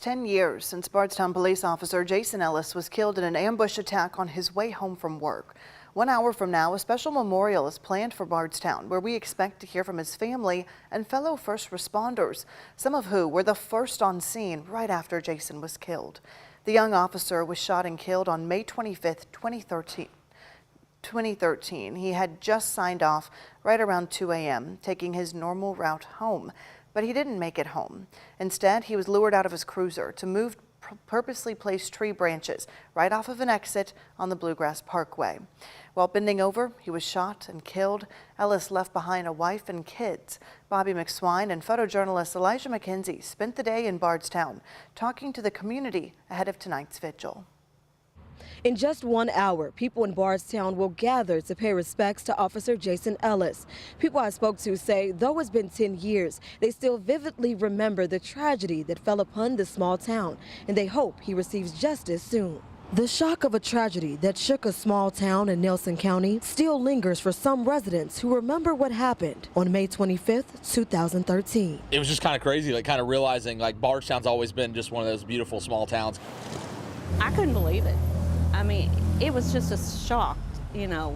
10 years since Bardstown police officer Jason Ellis was killed in an ambush attack on his way home from work. 1 hour from now, a special memorial is planned for Bardstown, where we expect to hear from his family and fellow first responders, some of who were the first on scene right after Jason was killed. The young officer was shot and killed on May 25th, 2013. He had just signed off right around 2 a.m., taking his normal route home. But he didn't make it home. Instead, he was lured out of his cruiser to move purposely placed tree branches right off of an exit on the Bluegrass Parkway. While bending over, he was shot and killed. Ellis left behind a wife and kids. Bobby McSwine and photojournalist Elijah McKenzie spent the day in Bardstown talking to the community ahead of tonight's vigil. In just 1 hour, people in Bardstown will gather to pay respects to Officer Jason Ellis. People I spoke to say, though it's been 10 years, they still vividly remember the tragedy that fell upon this small town, and they hope he receives justice soon. The shock of a tragedy that shook a small town in Nelson County still lingers for some residents who remember what happened on May 25th, 2013. It was just kind of crazy, kind of realizing Bardstown's always been just one of those beautiful small towns. I couldn't believe it. I mean, it was just a shock, to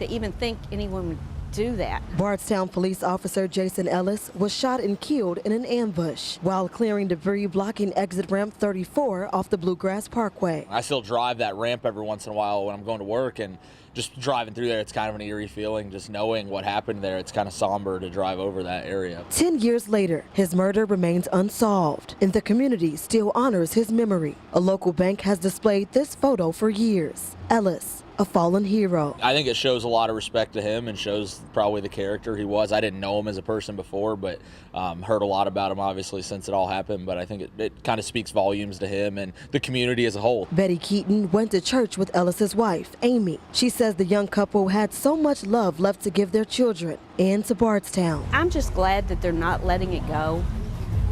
even think anyone would do that. Bardstown police officer Jason Ellis was shot and killed in an ambush while clearing debris blocking exit ramp 34 off the Bluegrass Parkway. I still drive that ramp every once in a while when I'm going to work, and just driving through there, it's kind of an eerie feeling, just knowing what happened there. It's kind of somber to drive over that area. 10 years later, his murder remains unsolved, and the community still honors his memory. A local bank has displayed this photo for years. Ellis, a fallen hero. I think it shows a lot of respect to him and shows probably the character he was. I didn't know him as a person before, but heard a lot about him obviously since it all happened. But I think it kind of speaks volumes to him and the community as a whole. Betty Keaton went to church with Ellis's wife, Amy. She says the young couple had so much love left to give their children and to Bardstown. I'm just glad that they're not letting it go.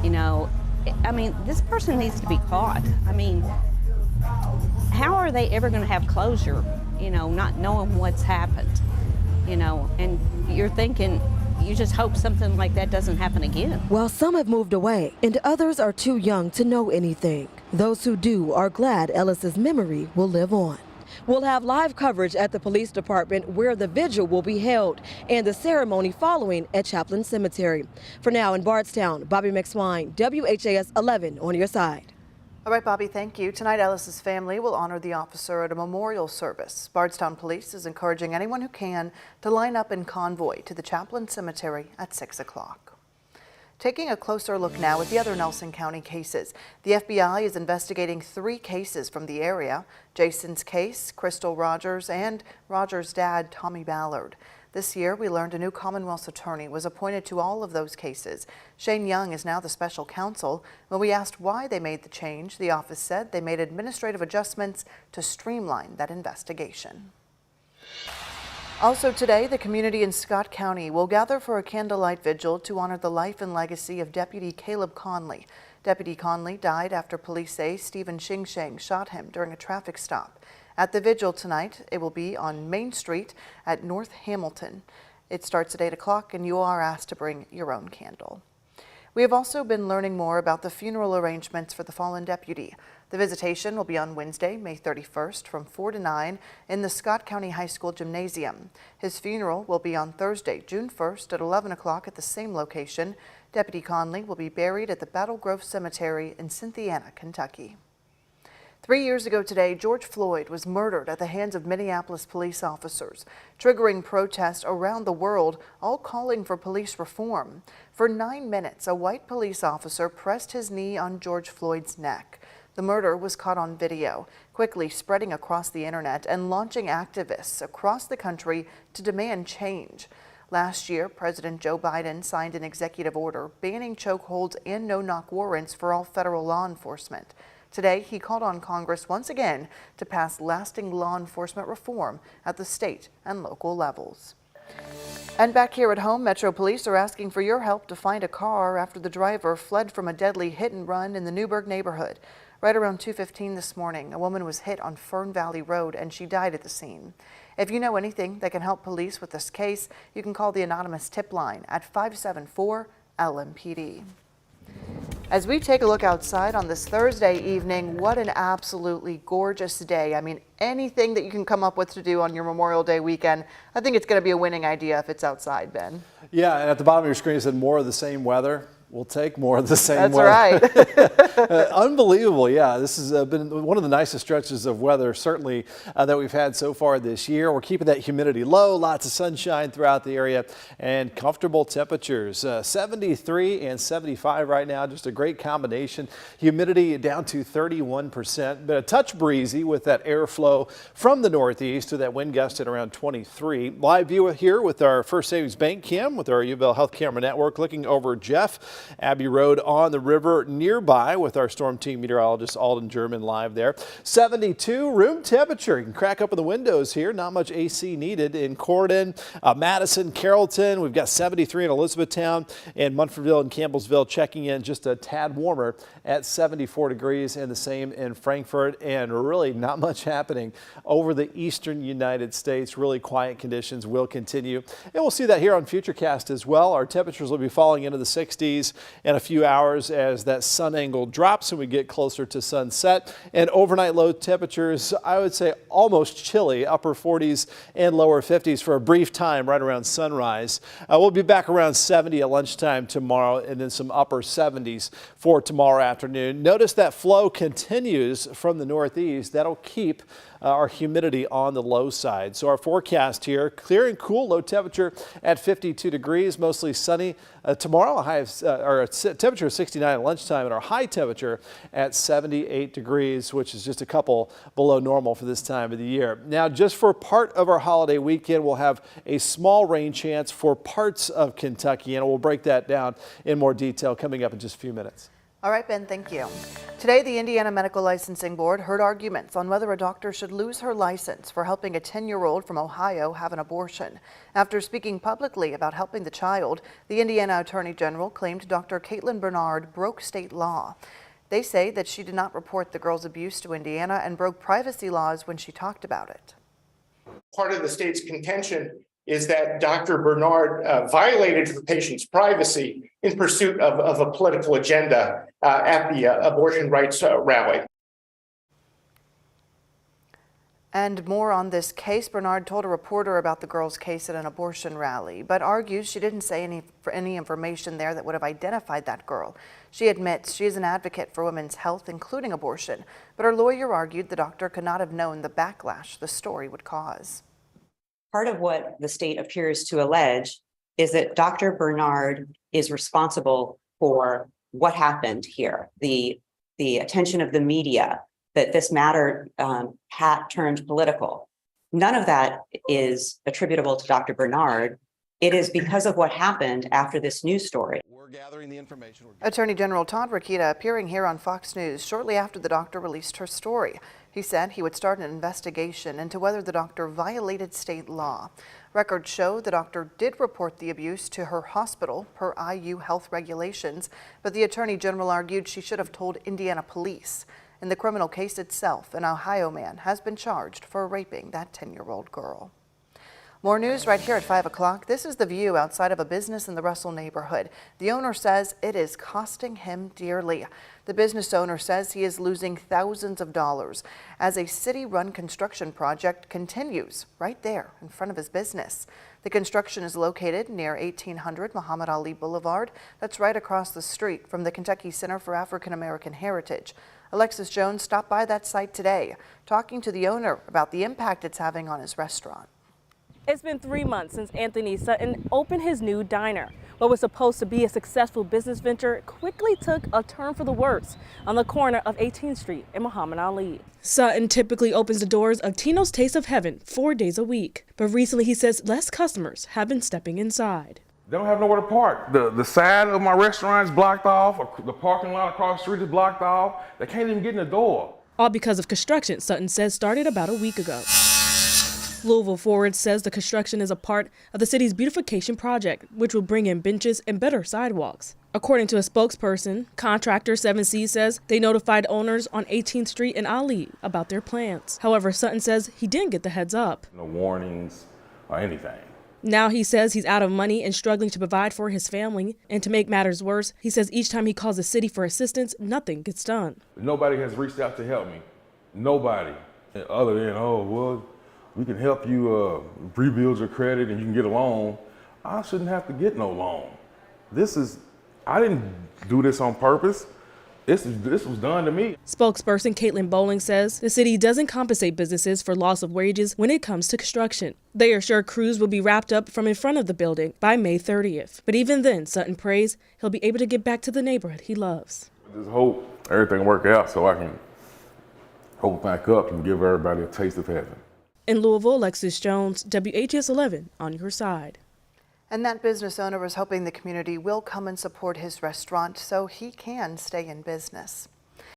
I mean, this person needs to be caught. I mean, how are they ever going to have closure? Not knowing what's happened, and you're thinking, you just hope something like that doesn't happen again. While some have moved away and others are too young to know anything, those who do are glad Ellis's memory will live on. We'll have live coverage at the police department where the vigil will be held and the ceremony following at Chaplain Cemetery. For now in Bardstown, Bobby McSwine, WHAS 11 on your side. All right, Bobby, thank you. Tonight, Ellis's family will honor the officer at a memorial service. Bardstown Police is encouraging anyone who can to line up in convoy to the Chaplain Cemetery at 6 o'clock. Taking a closer look now at the other Nelson County cases. The FBI is investigating 3 cases from the area: Jason's case, Crystal Rogers, and Rogers' dad, Tommy Ballard. This year, we learned a new Commonwealth's attorney was appointed to all of those cases. Shane Young is now the special counsel. When we asked why they made the change, the office said they made administrative adjustments to streamline that investigation. Also today, the community in Scott County will gather for a candlelight vigil to honor the life and legacy of Deputy Caleb Conley. Deputy Conley died after police say Stephen Shing shot him during a traffic stop. At the vigil tonight, it will be on Main Street at North Hamilton. It starts at 8 o'clock and you are asked to bring your own candle. We have also been learning more about the funeral arrangements for the fallen deputy. The visitation will be on Wednesday, May 31st from 4 to 9 in the Scott County High School Gymnasium. His funeral will be on Thursday, June 1st at 11 o'clock at the same location. Deputy Conley will be buried at the Battle Grove Cemetery in Cynthiana, Kentucky. 3 years ago today, George Floyd was murdered at the hands of Minneapolis police officers, triggering protests around the world, all calling for police reform. For 9 minutes, a white police officer pressed his knee on George Floyd's neck. The murder was caught on video, quickly spreading across the internet and launching activists across the country to demand change. Last year, President Joe Biden signed an executive order banning chokeholds and no-knock warrants for all federal law enforcement. Today, he called on Congress once again to pass lasting law enforcement reform at the state and local levels. And back here at home, Metro Police are asking for your help to find a car after the driver fled from a deadly hit and run in the Newburgh neighborhood. Right around 2:15 this morning, a woman was hit on Fern Valley Road and she died at the scene. If you know anything that can help police with this case, you can call the anonymous tip line at 574-LMPD. As we take a look outside on this Thursday evening, what an absolutely gorgeous day. I mean, anything that you can come up with to do on your Memorial Day weekend, I think it's going to be a winning idea if it's outside, Ben. Yeah, and at the bottom of your screen it said more of the same weather. We'll take more of the same That's weather. That's right. Unbelievable, yeah. This has been one of the nicest stretches of weather, certainly, that we've had so far this year. We're keeping that humidity low, lots of sunshine throughout the area, and comfortable temperatures. 73 and 75 right now, just a great combination. Humidity down to 31%, but a touch breezy with that airflow from the northeast to that wind gust at around 23. Live view here with our First Savings Bank cam with our UVille Health Camera Network, looking over Jeff Abbey Road on the river nearby with our storm team meteorologist Alden German live there. 72 room temperature. You can crack open the windows here. Not much AC needed in Corydon, Madison, Carrollton. We've got 73 in Elizabethtown, and Munfordville and Campbellsville checking in just a tad warmer at 74 degrees, and the same in Frankfort. And really not much happening over the eastern United States. Really quiet conditions will continue, and we'll see that here on Futurecast as well. Our temperatures will be falling into the 60s in a few hours as that sun angle drops and we get closer to sunset. And overnight low temperatures, I would say almost chilly, upper 40s and lower 50s for a brief time right around sunrise. We'll be back around 70 at lunchtime tomorrow, and then some upper 70s for tomorrow afternoon. Notice that flow continues from the northeast. That'll keep our humidity on the low side. So our forecast here, clear and cool, low temperature at 52 degrees, mostly sunny. Tomorrow, a temperature of 69 at lunchtime, and our high temperature at 78 degrees, which is just a couple below normal for this time of the year. Now, just for part of our holiday weekend, we'll have a small rain chance for parts of Kentucky, and we'll break that down in more detail coming up in just a few minutes. All right, Ben, thank you. Today, the Indiana Medical Licensing Board heard arguments on whether a doctor should lose her license for helping a 10-year-old from Ohio have an abortion. After speaking publicly about helping the child, the Indiana Attorney General claimed Dr. Caitlin Bernard broke state law. They say that she did not report the girl's abuse to Indiana and broke privacy laws when she talked about it. Part of the state's contention is that Dr. Bernard violated her patient's privacy in pursuit of a political agenda at the abortion rights rally. And more on this case. Bernard told a reporter about the girl's case at an abortion rally, but argues she didn't say any information there that would have identified that girl. She admits she is an advocate for women's health, including abortion, but her lawyer argued the doctor could not have known the backlash the story would cause. Part of what the state appears to allege is that Dr. Bernard is responsible for what happened here, the attention of the media, that this matter turned political. None of that is attributable to Dr. Bernard. It is because of what happened after this news story. We're gathering the information. Attorney General Todd Rokita appearing here on Fox News shortly after the doctor released her story. He said he would start an investigation into whether the doctor violated state law. Records show the doctor did report the abuse to her hospital per IU health regulations, but the Attorney General argued she should have told Indiana police. In the criminal case itself, an Ohio man has been charged for raping that 10-year-old girl. More news right here at 5 o'clock. This is the view outside of a business in the Russell neighborhood. The owner says it is costing him dearly. The business owner says he is losing thousands of dollars as a city-run construction project continues right there in front of his business. The construction is located near 1800 Muhammad Ali Boulevard. That's right across the street from the Kentucky Center for African American Heritage. Alexis Jones stopped by that site today, talking to the owner about the impact it's having on his restaurant. It's been 3 months since Anthony Sutton opened his new diner. What was supposed to be a successful business venture quickly took a turn for the worse on the corner of 18th Street and Muhammad Ali. Sutton typically opens the doors of Tino's Taste of Heaven 4 days a week, but recently he says less customers have been stepping inside. They don't have nowhere to park. The side of my restaurant is blocked off. The parking lot across the street is blocked off. They can't even get in the door. All because of construction, Sutton says started about a week ago. Louisville Forward says the construction is a part of the city's beautification project, which will bring in benches and better sidewalks. According to a spokesperson, contractor 7C says they notified owners on 18th Street and Ali about their plans. However, Sutton says he didn't get the heads up. No warnings or anything. Now he says he's out of money and struggling to provide for his family. And to make matters worse, he says each time he calls the city for assistance, nothing gets done. Nobody has reached out to help me. Nobody. Other than, oh, well, we can help you rebuild your credit and you can get a loan. I shouldn't have to get no loan. I didn't do this on purpose. This was done to me. Spokesperson Caitlin Bowling says the city doesn't compensate businesses for loss of wages when it comes to construction. They are sure crews will be wrapped up from in front of the building by May 30th. But even then, Sutton prays he'll be able to get back to the neighborhood he loves. Just hope everything work out so I can hope back up and give everybody a taste of heaven. In Louisville, Alexis Jones, WHAS11 on your side. And that business owner is hoping the community will come and support his restaurant so he can stay in business.